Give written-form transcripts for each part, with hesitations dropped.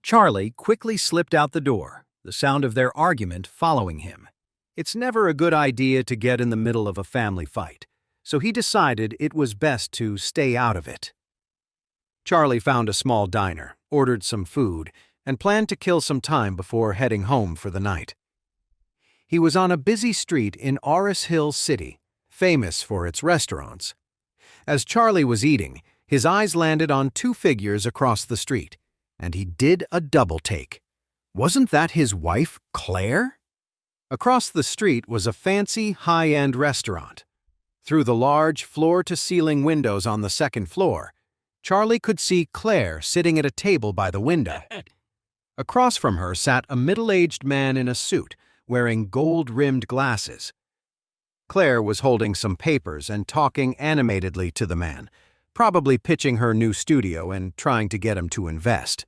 Charlie quickly slipped out the door, the sound of their argument following him. It's never a good idea to get in the middle of a family fight, so he decided it was best to stay out of it. Charlie found a small diner, ordered some food, and planned to kill some time before heading home for the night. He was on a busy street in Oris Hill City, famous for its restaurants. As Charlie was eating, his eyes landed on two figures across the street, and he did a double take. Wasn't that his wife, Claire? Across the street was a fancy, high-end restaurant. Through the large, floor-to-ceiling windows on the second floor, Charlie could see Claire sitting at a table by the window. Across from her sat a middle-aged man in a suit, wearing gold-rimmed glasses. Claire was holding some papers and talking animatedly to the man, probably pitching her new studio and trying to get him to invest.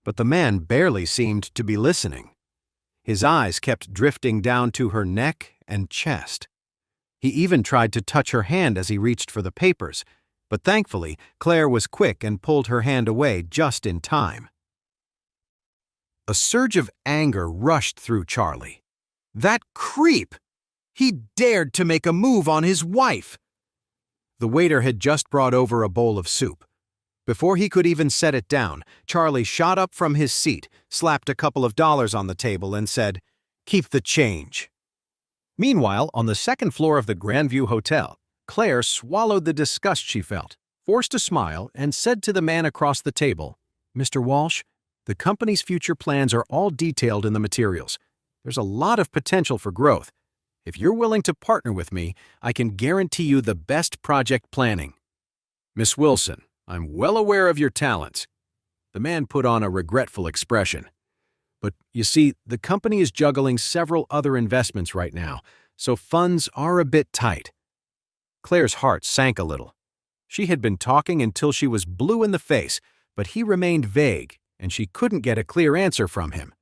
But the man barely seemed to be listening. His eyes kept drifting down to her neck and chest. He even tried to touch her hand as he reached for the papers, but thankfully, Claire was quick and pulled her hand away just in time. A surge of anger rushed through Charlie. That creep! He dared to make a move on his wife! The waiter had just brought over a bowl of soup. Before he could even set it down, Charlie shot up from his seat, slapped a couple of dollars on the table, and said, "Keep the change." Meanwhile, on the second floor of the Grandview Hotel, Claire swallowed the disgust she felt, forced a smile, and said to the man across the table, "Mr. Walsh, the company's future plans are all detailed in the materials. There's a lot of potential for growth. If you're willing to partner with me, I can guarantee you the best project planning." "Miss Wilson, I'm well aware of your talents." The man put on a regretful expression. "But you see, the company is juggling several other investments right now, so funds are a bit tight." Claire's heart sank a little. She had been talking until she was blue in the face, but he remained vague, and she couldn't get a clear answer from him.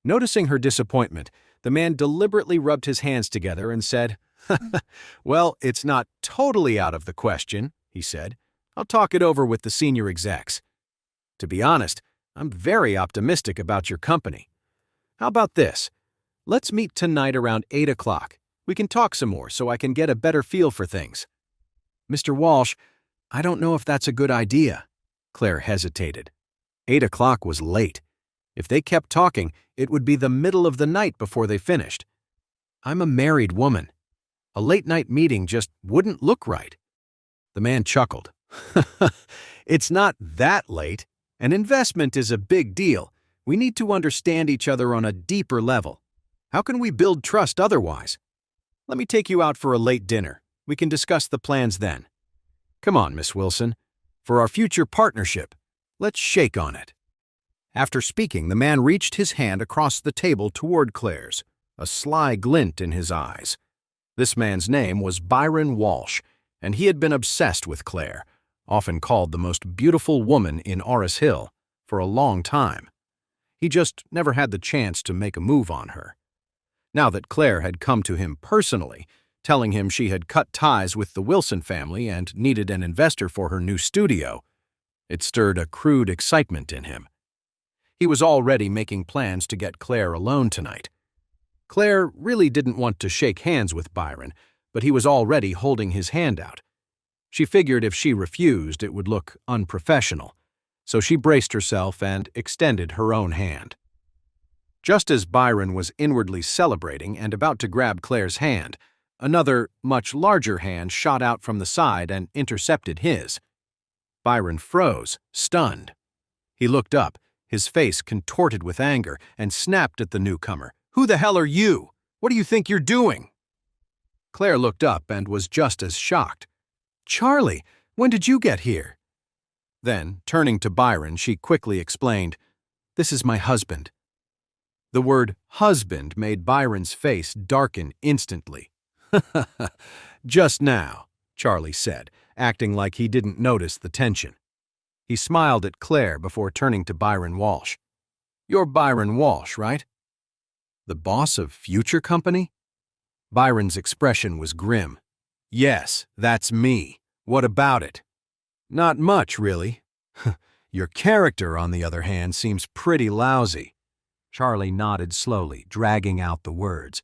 Noticing her disappointment, the man deliberately rubbed his hands together and said, "Well, it's not totally out of the question," he said. "I'll talk it over with the senior execs. To be honest, I'm very optimistic about your company. How about this? Let's meet tonight around 8 o'clock. We can talk some more so I can get a better feel for things." "Mr. Walsh, I don't know if that's a good idea." Claire hesitated. 8 o'clock was late. If they kept talking, it would be the middle of the night before they finished. I'm a married woman. A late-night meeting just wouldn't look right. The man chuckled. "It's not that late. An investment is a big deal. We need to understand each other on a deeper level. How can we build trust otherwise? Let me take you out for a late dinner. We can discuss the plans then. Come on, Miss Wilson. For our future partnership, let's shake on it." After speaking, the man reached his hand across the table toward Claire's, a sly glint in his eyes. This man's name was Byron Walsh, and he had been obsessed with Claire, often called the most beautiful woman in Oris Hill, for a long time. He just never had the chance to make a move on her. Now that Claire had come to him personally, telling him she had cut ties with the Wilson family and needed an investor for her new studio, it stirred a crude excitement in him. He was already making plans to get Claire alone tonight. Claire really didn't want to shake hands with Byron, but he was already holding his hand out. She figured if she refused, it would look unprofessional, so she braced herself and extended her own hand. Just as Byron was inwardly celebrating and about to grab Claire's hand, another, much larger hand shot out from the side and intercepted his. Byron froze, stunned. He looked up, his face contorted with anger, and snapped at the newcomer. "Who the hell are you? What do you think you're doing?" Claire looked up and was just as shocked. "Charlie, when did you get here?" Then, turning to Byron, she quickly explained, "This is my husband." The word husband made Byron's face darken instantly. "Just now," Charlie said, acting like he didn't notice the tension. He smiled at Claire before turning to Byron Walsh. "You're Byron Walsh, right? The boss of Future Company?" Byron's expression was grim. "Yes, that's me. What about it?" "Not much, really. Your character, on the other hand, seems pretty lousy." Charlie nodded slowly, dragging out the words.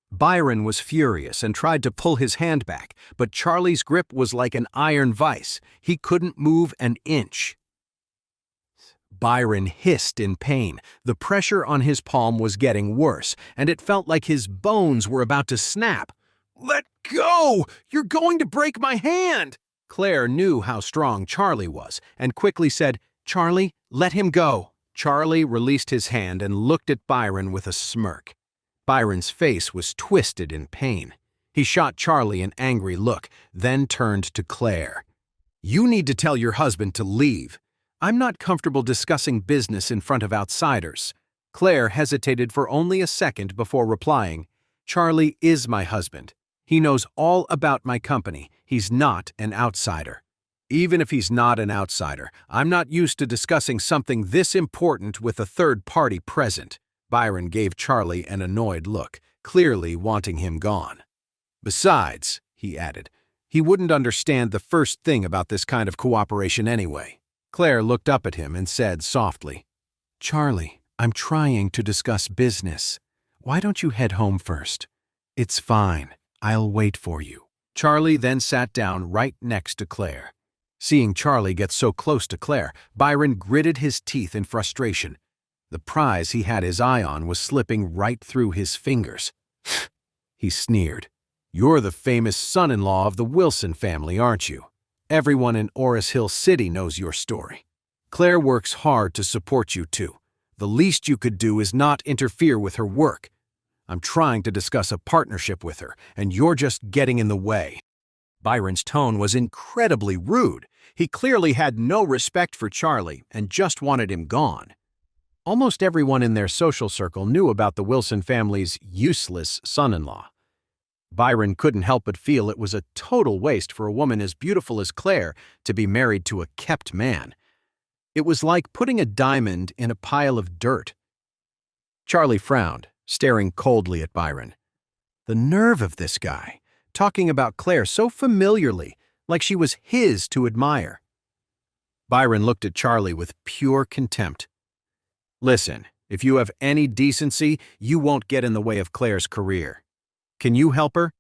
Byron was furious and tried to pull his hand back, but Charlie's grip was like an iron vise. He couldn't move an inch. Byron hissed in pain. The pressure on his palm was getting worse, and it felt like his bones were about to snap. "Let go! You're going to break my hand!" Claire knew how strong Charlie was, and quickly said, "Charlie, let him go." Charlie released his hand and looked at Byron with a smirk. Byron's face was twisted in pain. He shot Charlie an angry look, then turned to Claire. "You need to tell your husband to leave. I'm not comfortable discussing business in front of outsiders." Claire hesitated for only a second before replying, "Charlie is my husband. He knows all about my company. He's not an outsider." "Even if he's not an outsider, I'm not used to discussing something this important with a third party present." Byron gave Charlie an annoyed look, clearly wanting him gone. "Besides," he added, "he wouldn't understand the first thing about this kind of cooperation anyway." Claire looked up at him and said softly, "Charlie, I'm trying to discuss business. Why don't you head home first?" "It's fine. I'll wait for you." Charlie then sat down right next to Claire. Seeing Charlie get so close to Claire, Byron gritted his teeth in frustration. The prize he had his eye on was slipping right through his fingers. He sneered. "You're the famous son-in-law of the Wilson family, aren't you? Everyone in Oris Hill City knows your story. Claire works hard to support you too. The least you could do is not interfere with her work. I'm trying to discuss a partnership with her, and you're just getting in the way." Byron's tone was incredibly rude. He clearly had no respect for Charlie and just wanted him gone. Almost everyone in their social circle knew about the Wilson family's useless son-in-law. Byron couldn't help but feel it was a total waste for a woman as beautiful as Claire to be married to a kept man. It was like putting a diamond in a pile of dirt. Charlie frowned, staring coldly at Byron. The nerve of this guy, talking about Claire so familiarly, like she was his to admire. Byron looked at Charlie with pure contempt. "Listen, if you have any decency, you won't get in the way of Claire's career. Can you help her?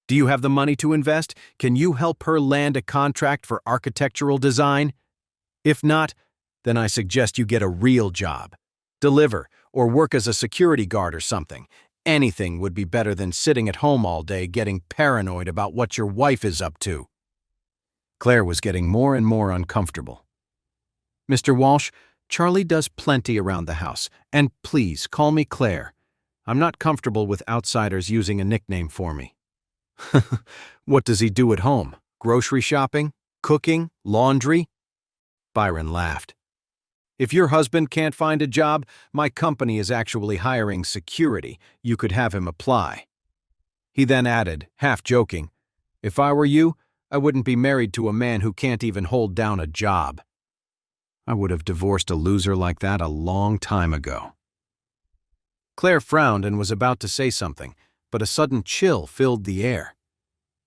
Do you have the money to invest? Can you help her land a contract for architectural design? If not, then I suggest you get a real job. Deliver, or work as a security guard or something. Anything would be better than sitting at home all day getting paranoid about what your wife is up to." Claire was getting more and more uncomfortable. "Mr. Walsh, Charlie does plenty around the house, and please call me Claire. I'm not comfortable with outsiders using a nickname for me." "What does he do at home? Grocery shopping? Cooking? Laundry?" Byron laughed. "If your husband can't find a job, my company is actually hiring security. You could have him apply." He then added, half joking, "If I were you, I wouldn't be married to a man who can't even hold down a job." I would have divorced a loser like that a long time ago. Claire frowned and was about to say something, but a sudden chill filled the air.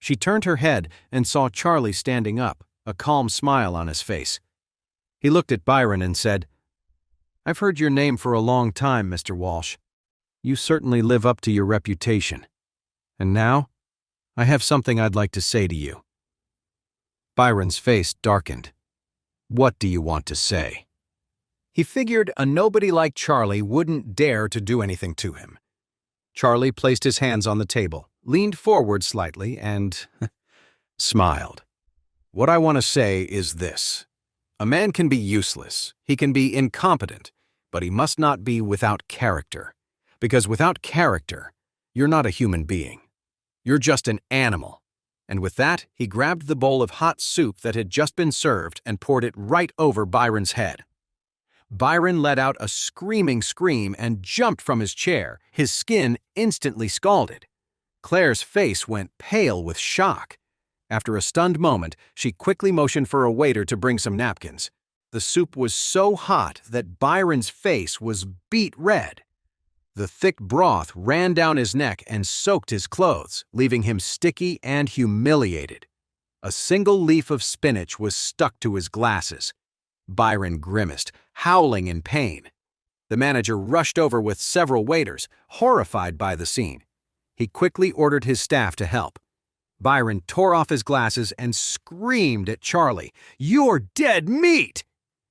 She turned her head and saw Charlie standing up, a calm smile on his face. He looked at Byron and said, "I've heard your name for a long time, Mr. Walsh. You certainly live up to your reputation. And now, I have something I'd like to say to you." Byron's face darkened. "What do you want to say?" He figured a nobody like Charlie wouldn't dare to do anything to him. Charlie placed his hands on the table, leaned forward slightly, and smiled. "What I want to say is this. A man can be useless, he can be incompetent, but he must not be without character. Because without character, you're not a human being. You're just an animal." And with that, he grabbed the bowl of hot soup that had just been served and poured it right over Byron's head. Byron let out a screaming scream and jumped from his chair, his skin instantly scalded. Claire's face went pale with shock. After a stunned moment, she quickly motioned for a waiter to bring some napkins. The soup was so hot that Byron's face was beet red. The thick broth ran down his neck and soaked his clothes, leaving him sticky and humiliated. A single leaf of spinach was stuck to his glasses. Byron grimaced, howling in pain. The manager rushed over with several waiters, horrified by the scene. He quickly ordered his staff to help. Byron tore off his glasses and screamed at Charlie, "You're dead meat!"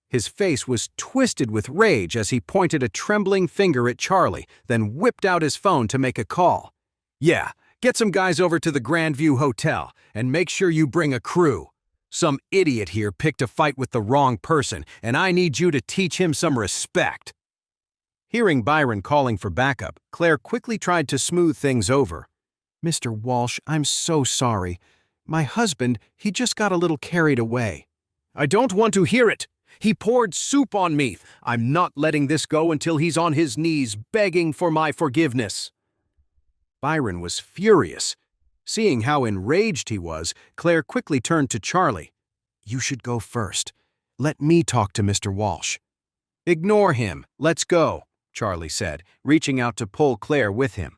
His face was twisted with rage as he pointed a trembling finger at Charlie, then whipped out his phone to make a call. "Yeah, get some guys over to the Grandview Hotel, and make sure you bring a crew. Some idiot here picked a fight with the wrong person, and I need you to teach him some respect." Hearing Byron calling for backup, Claire quickly tried to smooth things over. "Mr. Walsh, I'm so sorry. My husband, he just got a little carried away." "I don't want to hear it. He poured soup on me. I'm not letting this go until he's on his knees begging for my forgiveness." Byron was furious. Seeing how enraged he was, Claire quickly turned to Charlie. "You should go first. Let me talk to Mr. Walsh." "Ignore him. Let's go," Charlie said, reaching out to pull Claire with him.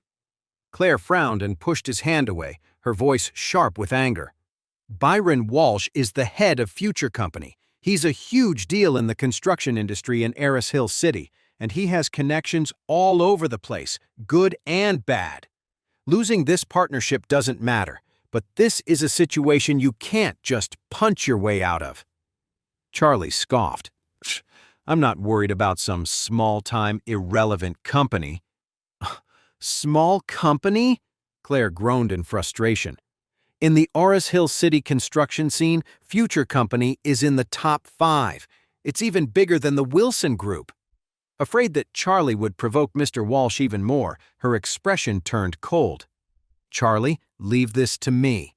Claire frowned and pushed his hand away, her voice sharp with anger. "Byron Walsh is the head of Future Company. He's a huge deal in the construction industry in Aris Hill City, and he has connections all over the place, good and bad. Losing this partnership doesn't matter, but this is a situation you can't just punch your way out of." Charlie scoffed. "I'm not worried about some small-time, irrelevant company." "Small company?" Claire groaned in frustration. "In the Aris Hill City construction scene, Future Company is in the top 5. It's even bigger than the Wilson Group." Afraid that Charlie would provoke Mr. Walsh even more, her expression turned cold. "Charlie, leave this to me.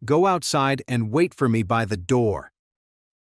Go outside and wait for me by the door.